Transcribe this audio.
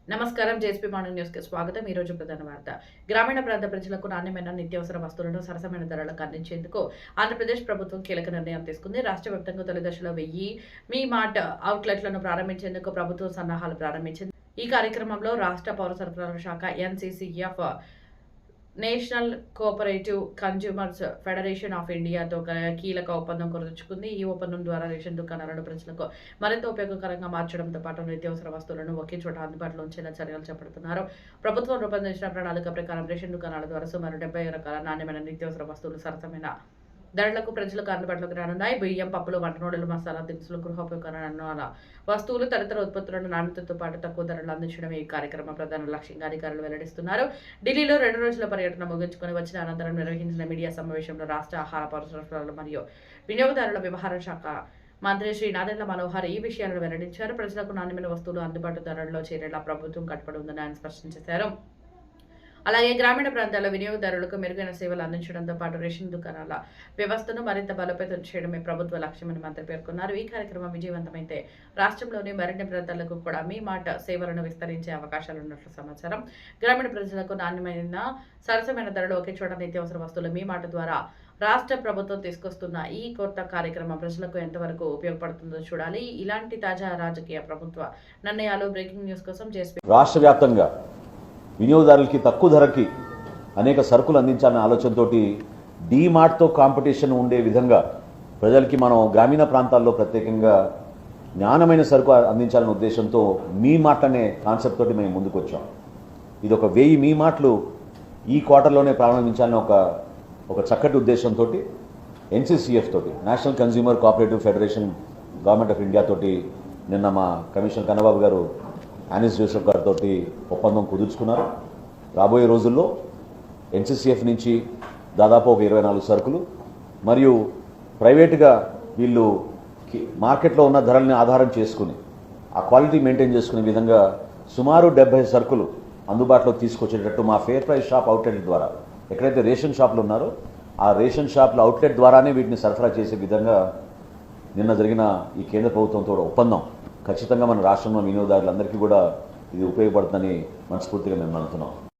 నమస్కారం JSP morning news కి స్వాగతం. ఈ రోజు ప్రధాన వార్త. గ్రామీణ ప్రాంత ప్రజలకు నాణ్యమైన నిత్యావసర వస్తువులను సరసమైన ధరలకు అందించేందుకు ఆంధ్రప్రదేశ్ ప్రభుత్వం కీలక నిర్ణయం తీసుకుంది. రాష్ట్ర వ్యాప్తంగా తొలి దశలో 1000 మీ మార్ట్ అవుట్లెట్లను ప్రారంభించేందుకు ప్రభుత్వం సన్నాహాలు ప్రారంభించింది. ఈ కార్యక్రమంలో రాష్ట్ర పౌర సరఫరాల శాఖ, NCCF, National Cooperative Consumers Federation of ఇండియాతో కీలక ఒప్పందం కుదుర్చుకుంది. ఈ ఒప్పందం ద్వారా రేషన్ దుకాణాలను ప్రజలకు మరింత ఉపయోగకరంగా మార్చడంతో పాటు నిత్యావసర వస్తువులను ఒకే చోట అందుబాటులో ఉంచేలా చర్యలు చేపడుతున్నారు. ప్రభుత్వం రూపొందించిన ప్రణాళిక ప్రకారం రేషన్ దుకాణాల ద్వారా సుమారు 70 రకాల నాణ్యమైన నిత్యావసర వస్తువులు సరసమైన ధరలకు ప్రజలకు అందుబాటులోకి రానున్నాయి. బియ్యం, పప్పులు, వంట నూనెలు, మసాలా దినుసులు, గృహోపకరణ వస్తువులు, తదితర ఉత్పత్తులను నాణ్యతతో పాటు తక్కువ ధరలు అందించడమే ఈ కార్యక్రమం ప్రధాన లక్ష్యంగా అధికారులు వెల్లడిస్తున్నారు. ఢిల్లీలో 2 రోజుల పర్యటన ముగించుకొని వచ్చిన అనంతరం నిర్వహించిన మీడియా సమావేశంలో రాష్ట్ర ఆహార, పౌర సరఫరాలు మరియు వినియోగదారుల వ్యవహారాల శాఖ మంత్రి శ్రీ నాదెండ్ల మనోహర్ ఈ విషయాలను వెల్లడించారు. ప్రజలకు నాణ్యమైన వస్తువులు అందుబాటు ధరల్లో చేరేలా ప్రభుత్వం కట్టుబడి ఉందని ఆయన స్పష్టం చేశారు. అలాగే గ్రామీణ ప్రాంతాల్లో వినియోగదారులకు మెరుగైన సేవలు అందించడంతో పాటు రేషన్ దుకాణాల వ్యవస్థను మరింత బలోపేతం చేయడమే ప్రభుత్వ లక్ష్యమని మంత్రి పేర్కొన్నారు. ఈ కార్యక్రమం విజయవంతమైతే రాష్ట్రంలోని మరిన్ని ప్రాంతాలకు కూడా మీ మాట సేవలను విస్తరించే అవకాశాలున్నట్లు సమాచారం. గ్రామీణ ప్రజలకు నాణ్యమైన సరసమైన ధరలు ఒకే చోట నిత్యావసర వస్తువులు మీ మాట ద్వారా రాష్ట్ర ప్రభుత్వం తీసుకొస్తున్న ఈ కొత్త కార్యక్రమం ప్రజలకు ఎంతవరకు ఉపయోగపడుతుందో చూడాలి. ఇలాంటి తాజా రాజకీయ ప్రభుత్వ నిర్ణయాలు బ్రేకింగ్ న్యూస్ కోసం జేఎస్పీ రాష్ట్ర వ్యాప్తంగా వినియోగదారులకి తక్కువ ధరకి అనేక సరుకులు అందించాలనే ఆలోచనతో డీమార్ట్తో కాంపిటీషన్ ఉండే విధంగా ప్రజలకి మనం గ్రామీణ ప్రాంతాల్లో ప్రత్యేకంగా జ్ఞానమైన సరుకు అందించాలనే ఉద్దేశంతో మీ మార్ట్ అనే కాన్సెప్ట్ తోటి మేము ముందుకు వచ్చాం. ఇది ఒక 1000 మీ మార్ట్లు ఈ క్వార్టర్లోనే ప్రారంభించాలని ఒక చక్కటి ఉద్దేశంతో ఎన్సీసీఎఫ్ తోటి, national consumer cooperative federation, government of India తోటి నిన్న మా కమిషనర్ కన్నబాబు గారు, ఆనిస్ జోసెఫ్ గారితో ఒప్పందం కుదుర్చుకున్నారు. రాబోయే రోజుల్లో ఎన్సీసీఎఫ్ నుంచి దాదాపు ఒక 24 సరుకులు మరియు ప్రైవేటుగా వీళ్ళు మార్కెట్లో ఉన్న ధరల్ని ఆధారం చేసుకుని ఆ క్వాలిటీ మెయింటైన్ చేసుకునే విధంగా సుమారు 70 సరుకులు అందుబాటులో తీసుకొచ్చేటట్టు మా ఫేర్ ప్రైస్ షాప్ అవుట్లెట్ ద్వారా, ఎక్కడైతే రేషన్ షాపులు ఉన్నారో ఆ రేషన్ షాపుల అవుట్లెట్ ద్వారానే వీటిని సరఫరా చేసే విధంగా నిన్న జరిగిన ఈ కేంద్ర ప్రభుత్వంతో ఒప్పందం ఖచ్చితంగా మన రాష్ట్రంలో వినియోగదారులందరికీ కూడా ఇది ఉపయోగపడుతుందని మనస్ఫూర్తిగా మేము నమ్ముతున్నాం.